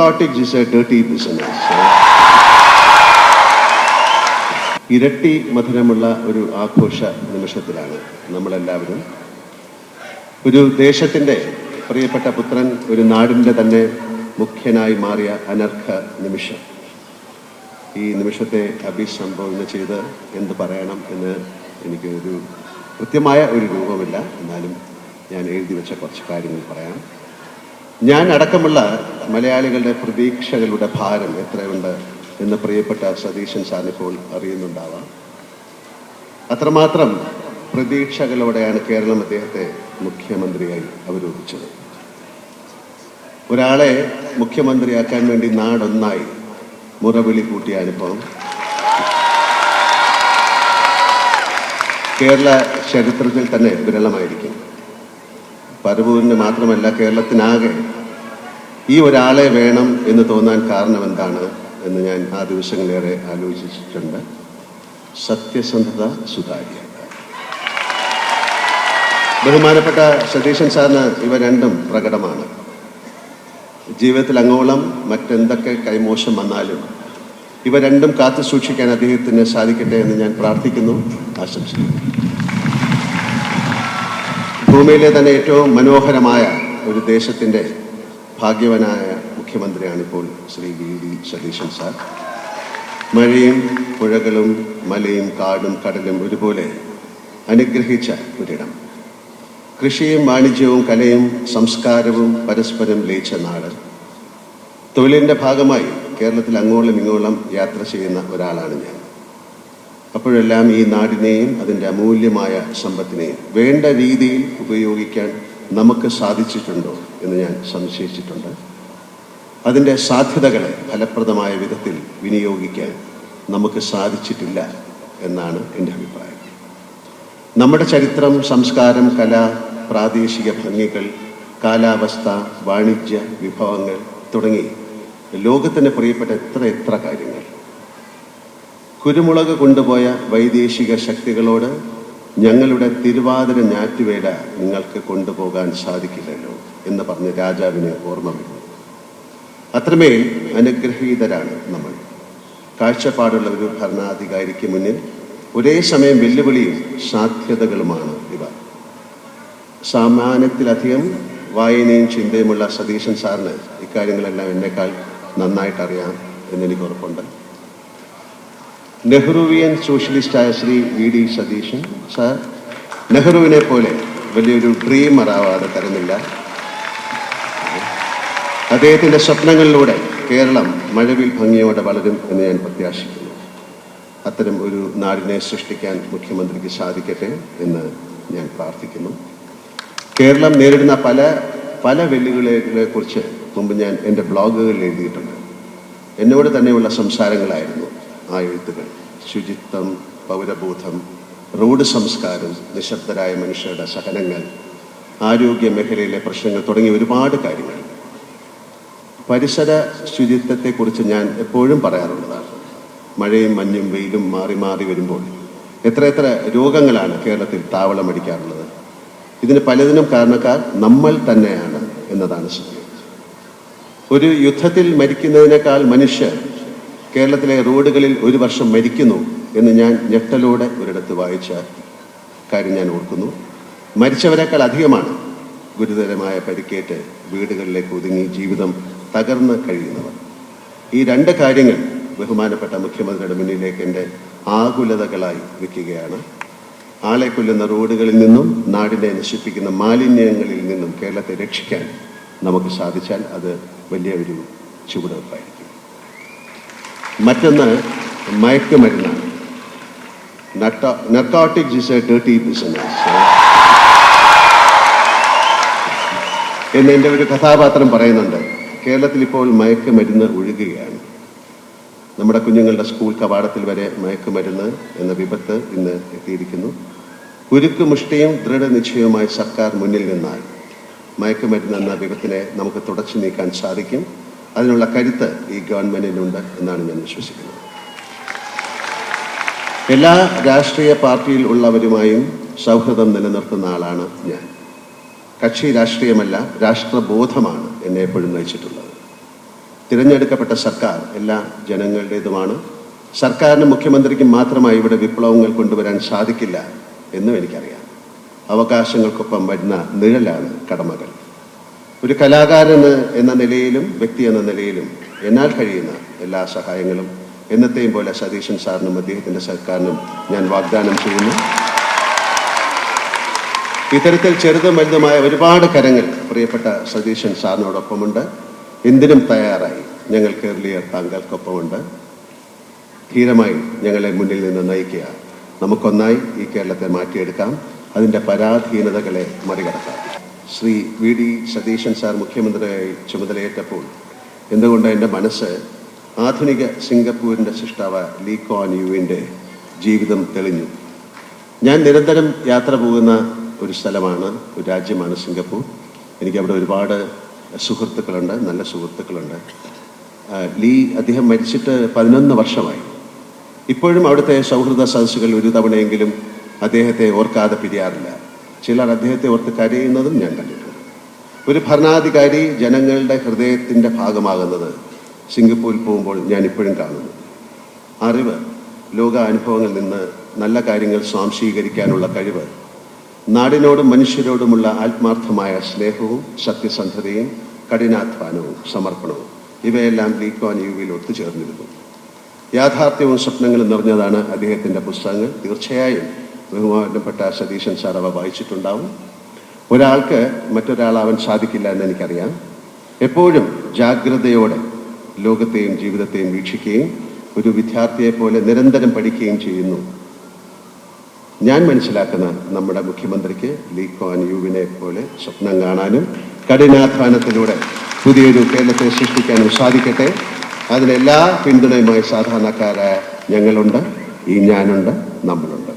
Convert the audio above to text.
Narcotics is a dirty business. ഇരട്ടി മധുരമുള്ള ഒരു ആഘോഷ നിമിഷത്തിലാണ് നമ്മളെല്ലാവരും. ഒരു ദേശത്തിൻ്റെ പ്രിയപ്പെട്ട പുത്രൻ ഒരു നാടിൻ്റെ തന്നെ മുഖ്യനായി മാറിയ അനർഘ നിമിഷം. ഈ നിമിഷത്തെ അഭിസംബോധന ചെയ്ത് എന്ത് പറയണം എന്ന് എനിക്ക് കൃത്യമായ ഒരു രൂപമില്ല. എന്നാലും ഞാൻ എഴുതി വെച്ച കുറച്ച് കാര്യങ്ങൾ പറയാം. ഞാൻ അടക്കമുള്ള മലയാളികളുടെ പ്രതീക്ഷകളുടെ ഭാരം എത്രയുണ്ട് എന്ന് പ്രിയപ്പെട്ട സതീശൻ സാറിനിപ്പോൾ അറിയുന്നുണ്ടാവാം. അത്രമാത്രം പ്രതീക്ഷകളോടെയാണ് കേരളം അദ്ദേഹത്തെ മുഖ്യമന്ത്രിയായി അവരോധിച്ചത്. ഒരാളെ മുഖ്യമന്ത്രിയാക്കാൻ വേണ്ടി നാടൊന്നായി മുറവിളി കൂട്ടിയ അനുഭവം കേരള ചരിത്രത്തിൽ തന്നെ വിരളമായിരിക്കും. പരവൂരിന് മാത്രമല്ല, കേരളത്തിനാകെ ഈ ഒരാളെ വേണം എന്ന് തോന്നാൻ കാരണം എന്താണ് എന്ന് ഞാൻ ആ ദിവസങ്ങളേറെ ആലോചിച്ചിട്ടുണ്ട്. സത്യസന്ധത, സുതാര്യത. ബഹുമാനപ്പെട്ട സതീശൻ സാറിന് ഇവ രണ്ടും പ്രകടമാണ്. ജീവിതത്തിൽ അങ്ങോളം മറ്റെന്തൊക്കെ കൈമോശം വന്നാലും ഇവ രണ്ടും കാത്തു സൂക്ഷിക്കാൻ അദ്ദേഹത്തിന് സാധിക്കട്ടെ എന്ന് ഞാൻ പ്രാർത്ഥിക്കുന്നു, ആശംസിക്കുന്നു. ഭൂമിയിലെ തന്നെ ഏറ്റവും മനോഹരമായ ഒരു ദേശത്തിൻ്റെ ഭാഗ്യവാനായ മുഖ്യമന്ത്രിയാണിപ്പോൾ ശ്രീ VD സതീശൻ സാർ. മഴയും പുഴകളും മലയും കാടും കടലും ഒരുപോലെ അനുഗ്രഹിച്ച ഒരിടം. കൃഷിയും വാണിജ്യവും കലയും സംസ്കാരവും പരസ്പരം ലയിച്ച നാട്. തൊഴിലിൻ്റെ ഭാഗമായി കേരളത്തിൽ അങ്ങോളം ഇങ്ങോളം യാത്ര ചെയ്യുന്ന ഒരാളാണ് ഞാൻ. അപ്പോഴെല്ലാം ഈ നാടിനെയും അതിൻ്റെ അമൂല്യമായ സമ്പത്തിനെയും വേണ്ട രീതിയിൽ ഉപയോഗിക്കാൻ നമുക്ക് സാധിച്ചിട്ടുണ്ടോ എന്ന് ഞാൻ സംശയിച്ചിട്ടുണ്ട്. അതിൻ്റെ സാധ്യതകളെ ഫലപ്രദമായ വിധത്തിൽ വിനിയോഗിക്കാൻ നമുക്ക് സാധിച്ചിട്ടില്ല എന്നാണ് എൻ്റെ അഭിപ്രായം. നമ്മുടെ ചരിത്രം, സംസ്കാരം, കല, പ്രാദേശിക ഭംഗികൾ, കാലാവസ്ഥ, വാണിജ്യ വിഭവങ്ങൾ തുടങ്ങി ലോകത്തിന് പ്രിയപ്പെട്ട എത്ര കാര്യങ്ങൾ. കുരുമുളക് കൊണ്ടുപോയ വൈദേശിക ശക്തികളോട് ഞങ്ങളുടെ തിരുവാതിര ഞാറ്റുവേല നിങ്ങൾക്ക് കൊണ്ടുപോകാൻ സാധിക്കില്ലല്ലോ എന്ന് പറഞ്ഞ് രാജാവിന് ഓർമ്മ വരുന്നു. അത്രമേൽ അനുഗ്രഹീതരാണ് നമ്മൾ. കാഴ്ചപ്പാടുള്ള ഒരു ഭരണാധികാരിക്ക് മുന്നിൽ ഒരേ സമയം വെല്ലുവിളിയും സാധ്യതകളുമാണ് ഇവ. സാമാന്യത്തിലധികം വായനയും ചിന്തയുമുള്ള സതീശൻ സാറിന് ഇക്കാര്യങ്ങളെല്ലാം എന്നെക്കാൾ നന്നായിട്ടറിയാം എന്നെനിക്ക് ഉറപ്പുണ്ട്. നെഹ്റുവിയൻ സോഷ്യലിസ്റ്റായ ശ്രീ VD സതീശൻ സാർ നെഹ്റുവിനെ പോലെ വലിയൊരു ഡ്രീമറാവാതെ തരുന്നില്ല. അദ്ദേഹത്തിൻ്റെ സ്വപ്നങ്ങളിലൂടെ കേരളം മഴവിൽ ഭംഗിയോടെ വളരും എന്ന് ഞാൻ പ്രത്യാശിക്കുന്നു. അത്തരം ഒരു നാടിനെ സൃഷ്ടിക്കാൻ മുഖ്യമന്ത്രിക്ക് സാധിക്കട്ടെ എന്ന് ഞാൻ പ്രാർത്ഥിക്കുന്നു. കേരളം നേരിടുന്ന പല വെല്ലുവിളികളെക്കുറിച്ച് മുമ്പ് ഞാൻ എൻ്റെ ബ്ലോഗുകളിൽ എഴുതിയിട്ടുണ്ട്. എന്നോട് തന്നെയുള്ള സംസാരങ്ങളായിരുന്നു ആ എഴുത്തുകൾ. ശുചിത്വം, പൗരബോധം, റോഡ് സംസ്കാരം, നിശബ്ദരായ മനുഷ്യരുടെ സഹനങ്ങൾ, ആരോഗ്യ മേഖലയിലെ പ്രശ്നങ്ങൾ തുടങ്ങിയ ഒരുപാട് കാര്യങ്ങൾ. പരിസര ശുചിത്വത്തെക്കുറിച്ച് ഞാൻ എപ്പോഴും പറയാറുള്ളതാണ്. മഴയും മഞ്ഞും വെയിലും മാറി മാറി വരുമ്പോൾ എത്ര രോഗങ്ങളാണ് കേരളത്തിൽ താവളമടിക്കാറുള്ളത്. ഇതിന് പലതിനും കാരണക്കാർ നമ്മൾ തന്നെയാണ് എന്നതാണ് സത്യം. ഒരു യുദ്ധത്തിൽ മരിക്കുന്നതിനേക്കാൾ മനുഷ്യർ കേരളത്തിലെ റോഡുകളിൽ ഒരു വർഷം മരിക്കുന്നു എന്ന് ഞാൻ ഞെട്ടലോടെ ഒരിടത്ത് വായിച്ച കാര്യം ഞാൻ ഓർക്കുന്നു. മരിച്ചവരെക്കാൾ അധികമാണ് ഗുരുതരമായ പരിക്കേറ്റ് വീടുകളിലേക്ക് ഒതുങ്ങി ജീവിതം തകർന്ന് കഴിയുന്നവർ. ഈ രണ്ട് കാര്യങ്ങൾ ബഹുമാനപ്പെട്ട മുഖ്യമന്ത്രിയുടെ മുന്നിലേക്ക് എൻ്റെ ആകുലതകളായി വയ്ക്കുകയാണ്. ആളെ കൊല്ലുന്ന റോഡുകളിൽ നിന്നും നാടിനെ നശിപ്പിക്കുന്ന മാലിന്യങ്ങളിൽ നിന്നും കേരളത്തെ രക്ഷിക്കാൻ നമുക്ക് സാധിച്ചാൽ അത് വലിയ ഒരു ചുവടുവെപ്പായിരിക്കും. മറ്റൊന്ന് മയക്കുമരുന്നാണ്. Narcotics is a dirty business എന്ന് എൻ്റെ ഒരു കഥാപാത്രം പറയുന്നുണ്ട്. കേരളത്തിൽ ഇപ്പോൾ മയക്കുമരുന്ന് ഒഴുകുകയാണ്. നമ്മുടെ കുഞ്ഞുങ്ങളുടെ സ്കൂൾ കവാടത്തിൽ വരെ മയക്കുമരുന്ന് എന്ന വിപത്ത് ഇന്ന് എത്തിയിരിക്കുന്നു. ഉരുക്കുമുഷ്ടിയും ദൃഢനിശ്ചയവുമായി സർക്കാർ മുന്നിൽ നിന്നാൽ മയക്കുമരുന്ന് എന്ന വിപത്തിനെ നമുക്ക് തുടച്ചു നീക്കാൻ സാധിക്കും. അതിനുള്ള കരുത്ത് ഈ ഗവൺമെൻറ്റിനുണ്ട് എന്നാണ് ഞാൻ വിശ്വസിക്കുന്നത്. എല്ലാ രാഷ്ട്രീയ പാർട്ടിയിൽ ഉള്ളവരുമായും സൗഹൃദം നിലനിർത്തുന്ന ആളാണ് ഞാൻ. കക്ഷി രാഷ്ട്രീയമല്ല, രാഷ്ട്രബോധമാണ് എന്നെ എപ്പോഴും നയിച്ചിട്ടുള്ളത്. തിരഞ്ഞെടുക്കപ്പെട്ട സർക്കാർ എല്ലാ ജനങ്ങളുടേതുമാണ്. സർക്കാരിനും മുഖ്യമന്ത്രിക്കും മാത്രമായി ഇവിടെ വിപ്ലവങ്ങൾ കൊണ്ടുവരാൻ സാധിക്കില്ല എന്നും എനിക്കറിയാം. അവകാശങ്ങൾക്കൊപ്പം വരുന്ന നിഴലാണ് കടമകൾ. ഒരു കലാകാരന് എന്ന നിലയിലും വ്യക്തി എന്ന നിലയിലും എന്നാൽ കഴിയുന്ന എല്ലാ സഹായങ്ങളും എന്നത്തെയും പോലെ സതീശൻ സാറിനും അദ്ദേഹത്തിൻ്റെ സർക്കാരിനും ഞാൻ വാഗ്ദാനം ചെയ്യുന്നു. ഇത്തരത്തിൽ ചെറുതും വലുതുമായ ഒരുപാട് കരങ്ങൾ പ്രിയപ്പെട്ട സതീശൻ സാറിനോടൊപ്പമുണ്ട്. എന്തിനും തയ്യാറായി ഞങ്ങൾ കേരളീയർ താങ്കൾക്കൊപ്പമുണ്ട്. ധീരമായി ഞങ്ങളെ മുന്നിൽ നിന്ന് നയിക്കുക. നമുക്കൊന്നായി ഈ കേരളത്തെ മാറ്റിയെടുക്കാം. അതിൻ്റെ പരാധീനതകളെ മറികടക്കാം. Shri V D Satheesan sir മുഖ്യമന്ത്രിയായി ചുമതലയേറ്റപ്പോൾ എന്തുകൊണ്ട് എൻ്റെ മനസ്സ് ആധുനിക സിംഗപ്പൂരിൻ്റെ സൃഷ്ടാവ് ലീ ക്വാൻ യുവിൻ്റെ ജീവിതം തെളിഞ്ഞു. ഞാൻ നിരന്തരം യാത്ര പോകുന്ന ഒരു സ്ഥലമാണ്, ഒരു രാജ്യമാണ് സിംഗപ്പൂർ. എനിക്കവിടെ ഒരുപാട് സുഹൃത്തുക്കളുണ്ട്, നല്ല സുഹൃത്തുക്കളുണ്ട്. അദ്ദേഹം മരിച്ചിട്ട് 11 വർഷമായി. ഇപ്പോഴും അവിടുത്തെ സൗഹൃദ സദസ്സുകൾ ഒരു തവണയെങ്കിലും അദ്ദേഹത്തെ ഓർക്കാതെ പിരിയാറില്ല. ചിലർ അദ്ദേഹത്തെ ഓർത്ത് കരയുന്നതും ഞാൻ കണ്ടിട്ടുണ്ട്. ഒരു ഭരണാധികാരി ജനങ്ങളുടെ ഹൃദയത്തിൻ്റെ ഭാഗമാകുന്നത് സിംഗപ്പൂരിൽ പോകുമ്പോൾ ഞാൻ ഇപ്പോഴും കാണുന്നു. അറിവ്, ലോക അനുഭവങ്ങളിൽ നിന്ന് നല്ല കാര്യങ്ങൾ സ്വാംശീകരിക്കാനുള്ള കഴിവ്, നാടിനോടും മനുഷ്യരോടുമുള്ള ആത്മാർത്ഥമായ സ്നേഹവും സത്യസന്ധതയും കഠിനാധ്വാനവും സമർപ്പണവും ഇവയെല്ലാം ലീ ക്വാൻ യുവിൽ ഒത്തുചേർന്നിരുന്നു. യാഥാർത്ഥ്യവും സ്വപ്നങ്ങളും നിറഞ്ഞതാണ് അദ്ദേഹത്തിൻ്റെ പുസ്തകങ്ങൾ. തീർച്ചയായും ബഹുമാനപ്പെട്ട സതീശൻ സാർ അവ വായിച്ചിട്ടുണ്ടാവും. ഒരാൾക്ക് മറ്റൊരാളാവാൻ സാധിക്കില്ല എന്ന് എനിക്കറിയാം. എപ്പോഴും ജാഗ്രതയോടെ ലോകത്തെയും ജീവിതത്തെയും വീക്ഷിക്കുകയും ഒരു വിദ്യാർത്ഥിയെപ്പോലെ നിരന്തരം പഠിക്കുകയും ചെയ്യുന്നു. ഞാൻ മനസ്സിലാക്കുന്ന നമ്മുടെ മുഖ്യമന്ത്രിക്ക് ലീ ക്വാൻ യുവിനെ പോലെ സ്വപ്നം കാണാനും കഠിനാധ്വാനത്തിലൂടെ പുതിയൊരു കേരളത്തെ സൃഷ്ടിക്കാനും സാധിക്കട്ടെ. അതിനെല്ലാ പിന്തുണയുമായി സാധാരണക്കാരായ ഞങ്ങളുണ്ട്, ഈ ഞാനുണ്ട്, നമ്മളുണ്ട്.